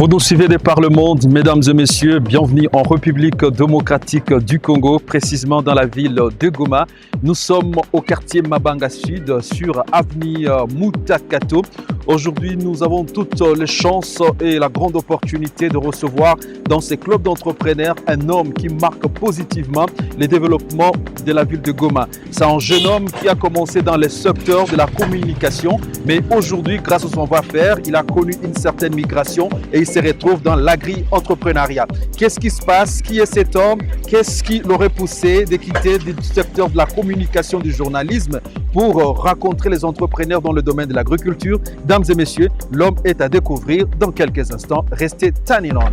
Vous nous suivez de par le monde, mesdames et messieurs, bienvenue en République démocratique du Congo, précisément dans la ville de Goma. Nous sommes au quartier Mabanga Sud, sur avenue Moutakato. Aujourd'hui, nous avons toutes les chances et la grande opportunité de recevoir dans ces clubs d'entrepreneurs un homme qui marque positivement le développement de la ville de Goma. C'est un jeune homme qui a commencé dans le secteur de la communication, mais aujourd'hui, grâce à son savoir-faire, il a connu une certaine migration et il se retrouve dans l'agri-entrepreneuriat. Qu'est-ce qui se passe? Qui est cet homme? Qu'est-ce qui l'aurait poussé de quitter le secteur de la communication, du journalisme pour rencontrer les entrepreneurs dans le domaine de l'agriculture? Mesdames et messieurs, l'homme est à découvrir dans quelques instants. Restez Taniland.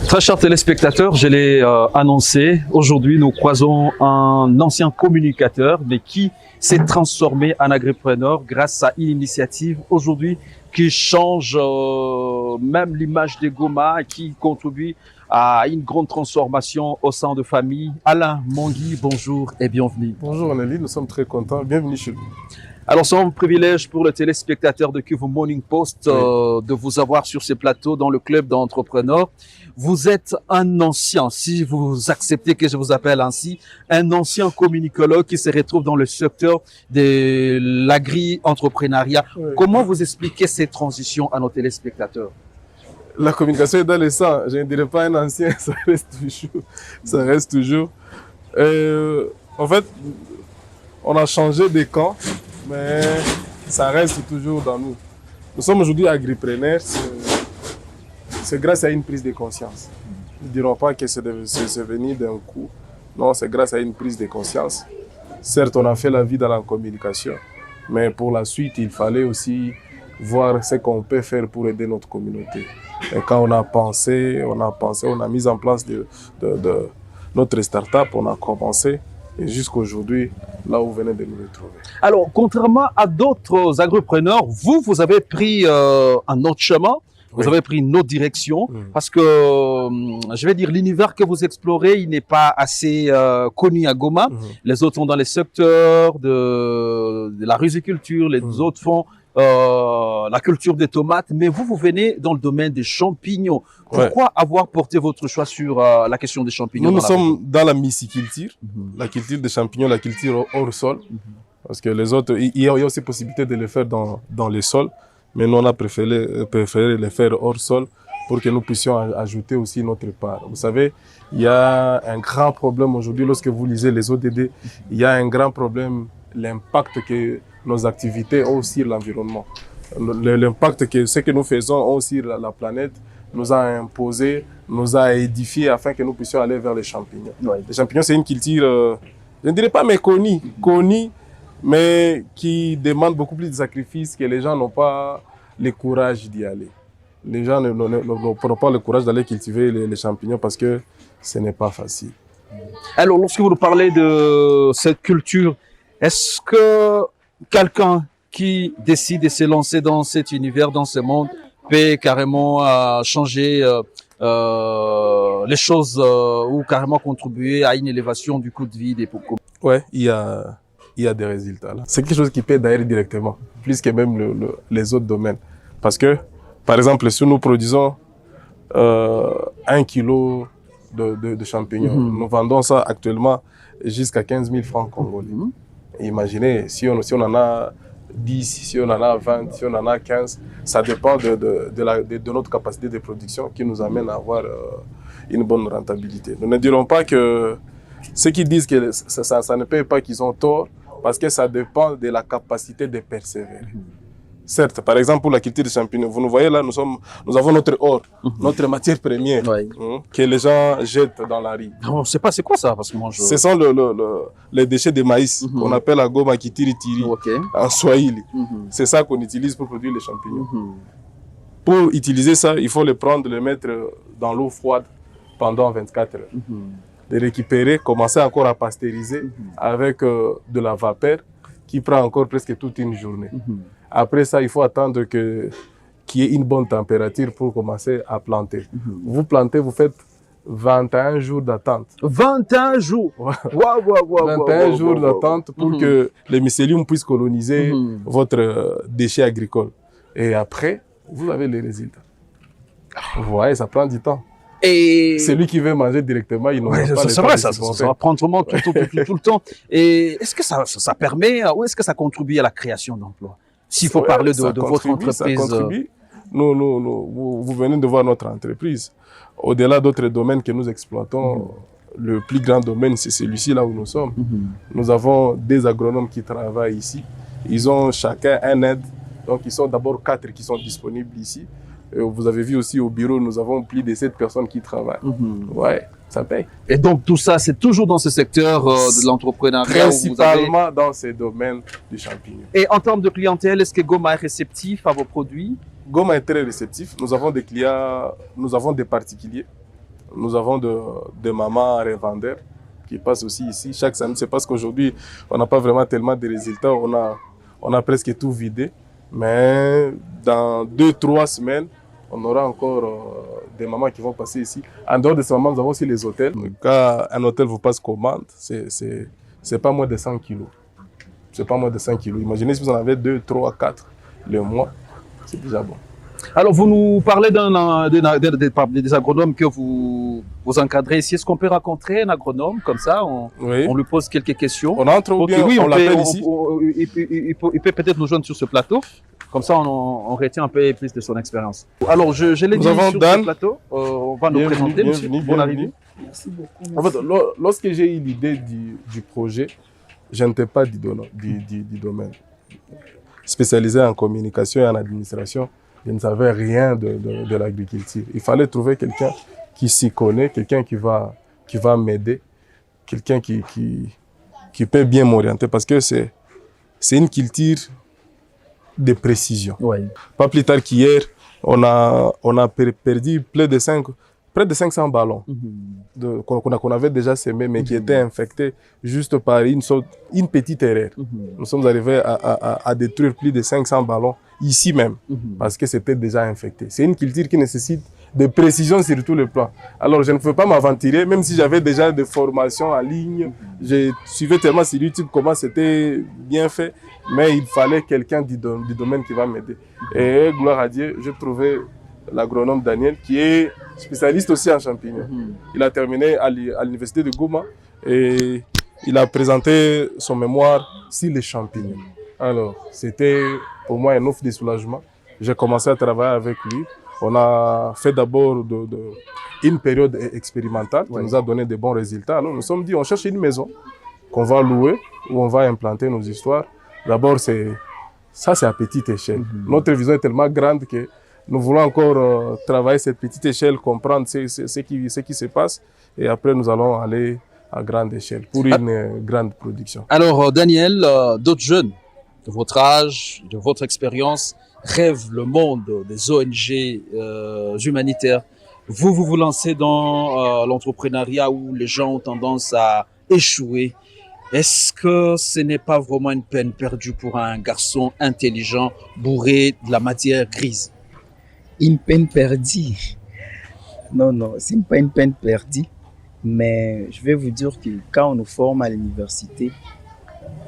Très chers téléspectateurs, je l'ai annoncé, aujourd'hui nous croisons un ancien communicateur mais qui s'est transformé en agripreneur grâce à une initiative aujourd'hui qui change même l'image de Goma et qui contribue à une grande transformation au sein de famille. Alain Mongui, bonjour et bienvenue. Bonjour Anneli, nous sommes très contents, bienvenue chez nous. Alors, c'est un privilège pour le téléspectateur de Kivu Morning Post de vous avoir sur ce plateau dans le club d'entrepreneurs. Vous êtes un ancien, si vous acceptez que je vous appelle ainsi, un ancien communicologue qui se retrouve dans le secteur de l'agri-entrepreneuriat. Oui. Comment vous expliquez cette transition à nos téléspectateurs? La communication est dans le sang, je ne dirais pas un ancien, ça reste toujours. En fait, on a changé de camp, mais ça reste toujours dans nous. Nous sommes aujourd'hui agripreneurs, c'est grâce à une prise de conscience. Nous ne dirons pas que c'est venu d'un coup, non, c'est grâce à une prise de conscience. Certes, on a fait la vie dans la communication, mais pour la suite, il fallait aussi voir ce qu'on peut faire pour aider notre communauté. Et quand on a pensé, on a mis en place notre start-up, on a commencé. Et jusqu'aujourd'hui, là où vous venez de nous retrouver. Alors, contrairement à d'autres agripreneurs, vous avez pris un autre chemin, vous avez pris une autre direction, parce que, je vais dire, l'univers que vous explorez, il n'est pas assez connu à Goma. Les autres sont dans les secteurs de la riziculture, les autres font la culture des tomates, mais vous venez dans le domaine des champignons. Pourquoi avoir porté votre choix sur la question des champignons? Nous sommes dans la myciculture, la culture des champignons, la culture hors sol, parce que les autres, il y a aussi possibilité de les faire dans les sols, mais nous on a préféré les faire hors sol pour que nous puissions ajouter aussi notre part. Vous savez, il y a un grand problème aujourd'hui, lorsque vous lisez les ODD, il y a un grand problème, l'impact que nos activités ont sur l'environnement. L'impact que ce que nous faisons ont sur la planète nous a imposé, nous a édifié afin que nous puissions aller vers les champignons. Les champignons, c'est une culture, je ne dirais pas méconnue, connue, mais qui demande beaucoup plus de sacrifices que les gens n'ont pas le courage d'y aller. Les gens n'ont pas le courage d'aller cultiver les champignons parce que ce n'est pas facile. Alors, lorsque vous nous parlez de cette culture, est-ce que quelqu'un qui décide de se lancer dans cet univers, dans ce monde, peut carrément changer les choses ou carrément contribuer à une élévation du coût de vie des populations? Ouais, il y a des résultats là. C'est quelque chose qui peut d'ailleurs directement, plus que même les autres domaines. Parce que, par exemple, si nous produisons 1 kilo de champignons, nous vendons ça actuellement jusqu'à 15 000 francs congolais. Imaginez, si on en a 10, si on en a 20, si on en a 15, ça dépend de notre capacité de production qui nous amène à avoir une bonne rentabilité. Nous ne dirons pas que ceux qui disent que ça ne paye pas qu'ils ont tort, parce que ça dépend de la capacité de persévérer. Certes, par exemple, pour la culture des champignons, vous nous voyez là, nous avons notre or, notre matière première, que les gens jettent dans la rue. On ne sait pas c'est quoi ça, parce que moi Ce sont les déchets de maïs qu'on appelle la goma kitiri tiri en swahili. C'est ça qu'on utilise pour produire les champignons. Pour utiliser ça, il faut les prendre, les mettre dans l'eau froide pendant 24 heures. Les récupérer, commencer encore à pasteuriser avec de la vapeur qui prend encore presque toute une journée. Après ça, il faut attendre qu'il y ait une bonne température pour commencer à planter. Vous plantez, vous faites 21 jours d'attente. 21 jours. 21 jours d'attente pour que les mycéliums puissent coloniser votre déchet agricole. Et après, vous avez les résultats. Vous voyez, ça prend du temps. Et celui qui veut manger directement, il n'aura pas c'est vrai, ça va prendre vraiment tout le temps. Et est-ce que ça permet, ou est-ce que ça contribue à la création d'emplois? S'il faut parler de votre entreprise. Ça contribue. Vous venez de voir notre entreprise. Au-delà d'autres domaines que nous exploitons, le plus grand domaine, c'est celui-ci là où nous sommes. Nous avons des agronomes qui travaillent ici. Ils ont chacun un aide. Donc, ils sont d'abord 4 qui sont disponibles ici. Et vous avez vu aussi au bureau, nous avons plus de 7 personnes qui travaillent. Ouais, ça paye. Et donc, tout ça, c'est toujours dans ce secteur de l'entrepreneuriat? Principalement dans ces domaines du champignon. Et en termes de clientèle, est-ce que Goma est réceptif à vos produits? Goma est très réceptif. Nous avons des clients, nous avons des particuliers. Nous avons des mamans revendeurs qui passent aussi ici chaque samedi. C'est parce qu'aujourd'hui, on n'a pas vraiment tellement de résultats. On a presque tout vidé. Mais dans 2-3 semaines, on aura encore des mamans qui vont passer ici. En dehors de ces mamans, nous avons aussi les hôtels. Quand un hôtel vous passe commande, c'est pas moins de 100 kilos. C'est pas moins de 100 kilos. Imaginez si vous en avez 2, 3, 4 le mois, c'est déjà bon. Alors, vous nous parlez des agronomes que vous encadrez ici. Est-ce qu'on peut rencontrer un agronome comme ça? On lui pose quelques questions. On entre ou bien on l'appelle ici? Il peut peut-être nous joindre sur ce plateau. Comme ça, on retient un peu plus de son expérience. Alors, je l'ai dit sur ce plateau. On va nous présenter, monsieur. Bonne arrivée. Merci beaucoup. En fait, lorsque j'ai eu l'idée du projet, je n'étais pas du domaine. Spécialisé en communication et en administration, je ne savais rien de l'agriculture. Il fallait trouver quelqu'un qui s'y connaît, quelqu'un qui va m'aider, quelqu'un qui peut bien m'orienter parce que c'est une culture de précision. Pas plus tard qu'hier, on a perdu près de 500 ballons qu'on avait déjà semés, mais qui étaient infectés juste par une petite erreur. Nous sommes arrivés à détruire plus de 500 ballons ici même, parce que c'était déjà infecté. C'est une culture qui nécessite de précision sur tous les plans. Alors, je ne pouvais pas m'aventurer, même si j'avais déjà des formations en ligne. Je suivais tellement sur YouTube comment c'était bien fait, mais il fallait quelqu'un du domaine qui va m'aider. Et gloire à Dieu, j'ai trouvé l'agronome Daniel, qui est spécialiste aussi en champignons. Il a terminé à l'université de Goma et il a présenté son mémoire sur les champignons. Alors, c'était pour moi un offre de soulagement. J'ai commencé à travailler avec lui. On a fait d'abord une période expérimentale qui nous a donné de bons résultats. Alors, nous nous sommes dit, on cherche une maison qu'on va louer, où on va implanter nos histoires. D'abord, c'est à petite échelle. Notre vision est tellement grande que nous voulons encore travailler cette petite échelle, comprendre ce qui se passe. Et après, nous allons aller à grande échelle pour une grande production. Alors, Daniel, d'autres jeunes de votre âge, de votre expérience, rêvent le monde des ONG humanitaires. Vous lancez dans l'entrepreneuriat où les gens ont tendance à échouer. Est-ce que ce n'est pas vraiment une peine perdue pour un garçon intelligent, bourré de la matière grise? Une peine perdue? Non, ce n'est pas une peine perdue. Mais je vais vous dire que quand on nous forme à l'université,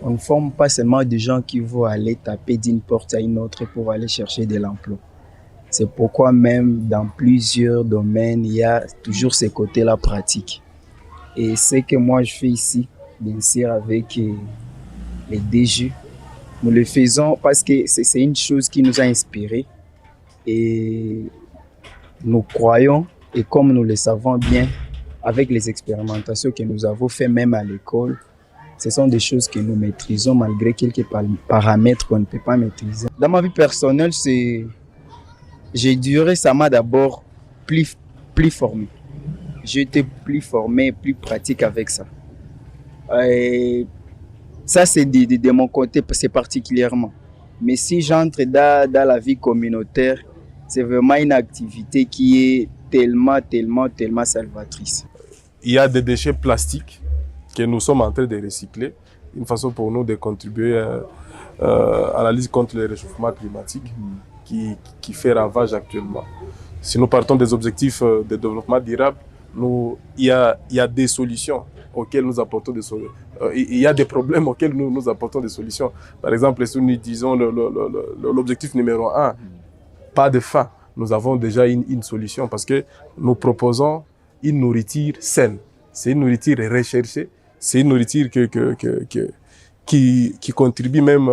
on ne forme pas seulement des gens qui vont aller taper d'une porte à une autre pour aller chercher de l'emploi. C'est pourquoi même dans plusieurs domaines, il y a toujours ce côté-là pratique. Et ce que moi je fais ici, bien sûr avec les DG, nous le faisons parce que c'est une chose qui nous a inspirés. Et nous croyons, et comme nous le savons bien, avec les expérimentations que nous avons faites même à l'école, Ce sont des choses que nous maîtrisons malgré quelques paramètres qu'on ne peut pas maîtriser. Dans ma vie personnelle, j'ai dû récemment d'abord plus formé. J'ai été plus formé, plus pratique avec ça. Et ça, c'est de mon côté, c'est particulièrement. Mais si j'entre dans la vie communautaire, c'est vraiment une activité qui est tellement salvatrice. Il y a des déchets plastiques que nous sommes en train de recycler. Une façon pour nous de contribuer à la lutte contre le réchauffement climatique qui fait ravage actuellement. Si nous partons des objectifs de développement durable, il y a des solutions auxquelles nous apportons des solutions. Il y a des problèmes auxquels nous apportons des solutions. Par exemple, si nous disons l'objectif numéro 1, pas de faim, nous avons déjà une solution parce que nous proposons une nourriture saine. C'est une nourriture recherchée, c'est une nourriture qui contribue même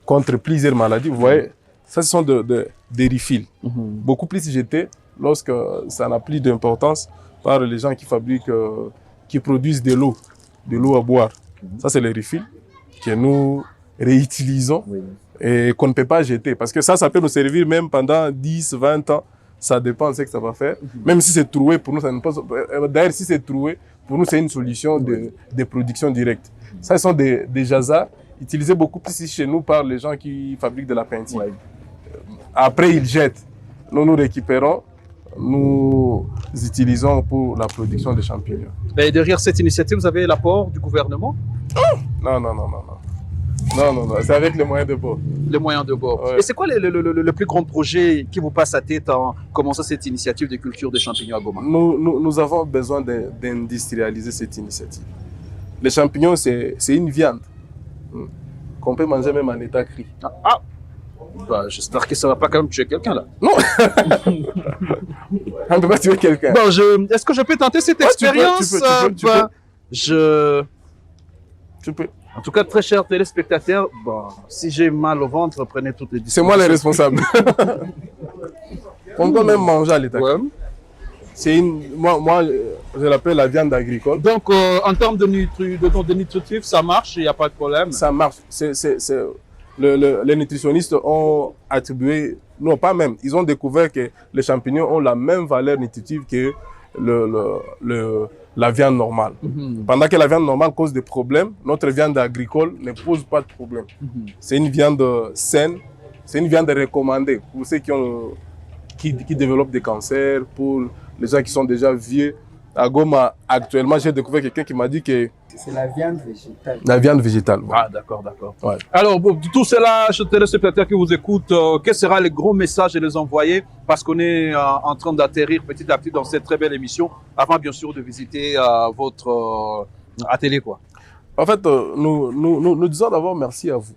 contre plusieurs maladies. Vous voyez, ça, ce sont des refills. Beaucoup plus jetés lorsque ça n'a plus d'importance par les gens qui fabriquent, qui produisent de l'eau à boire. Ça, c'est les refills que nous réutilisons et qu'on ne peut pas jeter. Parce que ça peut nous servir même pendant 10, 20 ans. Ça dépend de ce que ça va faire. Même si c'est troué, pour nous, ça ne passe pas. D'ailleurs, si c'est troué, pour nous, c'est une solution de production directe. Ça, ce sont des jasas utilisés beaucoup plus chez nous par les gens qui fabriquent de la peinture. Après, ils jettent. Nous récupérons, nous utilisons pour la production de champignons. Et derrière cette initiative, vous avez l'apport du gouvernement? Non. Non, c'est avec les moyens de bord. Les moyens de bord. Ouais. Et c'est quoi le plus grand projet qui vous passe à tête en commençant cette initiative de culture des champignons à Goma? Nous avons besoin d'industrialiser cette initiative. Les champignons, c'est une viande qu'on peut manger même en état cru. Bah, j'espère que ça ne va pas quand même tuer quelqu'un là. Non. On ne peut pas tuer quelqu'un. Bon, est-ce que je peux tenter cette expérience? Tu peux. Tu peux. En tout cas, très chers téléspectateurs, bon, si j'ai mal au ventre, prenez toutes les dispositions. C'est moi le responsable. On peut même manger à l'état. Ouais. C'est moi, je l'appelle la viande agricole. Donc, en termes de nutritifs, ça marche, il n'y a pas de problème. Ça marche. Les nutritionnistes ont attribué, non pas même, ils ont découvert que les champignons ont la même valeur nutritive que la viande normale. Pendant que la viande normale cause des problèmes, notre viande agricole ne pose pas de problème. C'est une viande saine, c'est une viande recommandée pour ceux qui développent des cancers, pour les gens qui sont déjà vieux. À Goma, actuellement, j'ai découvert quelqu'un qui m'a dit que c'est la viande végétale. La viande végétale. Ouais. Ah, d'accord. Ouais. Alors, pour tout cela, chers téléspectateurs qui vous écoutent, quel sera le gros message à les envoyer? Parce qu'on est en train d'atterrir petit à petit dans cette très belle émission, avant bien sûr de visiter votre atelier, quoi. En fait, nous disons d'abord merci à vous.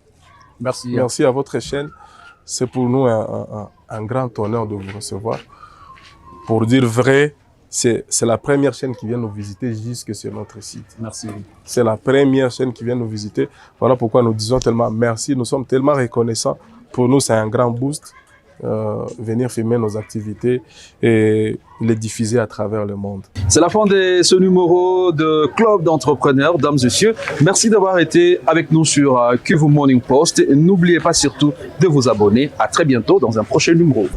Merci. Merci à votre chaîne. C'est pour nous un grand honneur de vous recevoir. Pour dire vrai, c'est la première chaîne qui vient nous visiter jusque sur notre site. Merci. C'est la première chaîne qui vient nous visiter. Voilà pourquoi nous disons tellement merci. Nous sommes tellement reconnaissants. Pour nous, c'est un grand boost. Venir filmer nos activités et les diffuser à travers le monde. C'est la fin de ce numéro de Club d'entrepreneurs, dames et messieurs. Merci d'avoir été avec nous sur Kivu Morning Post. N'oubliez pas surtout de vous abonner. À très bientôt dans un prochain numéro.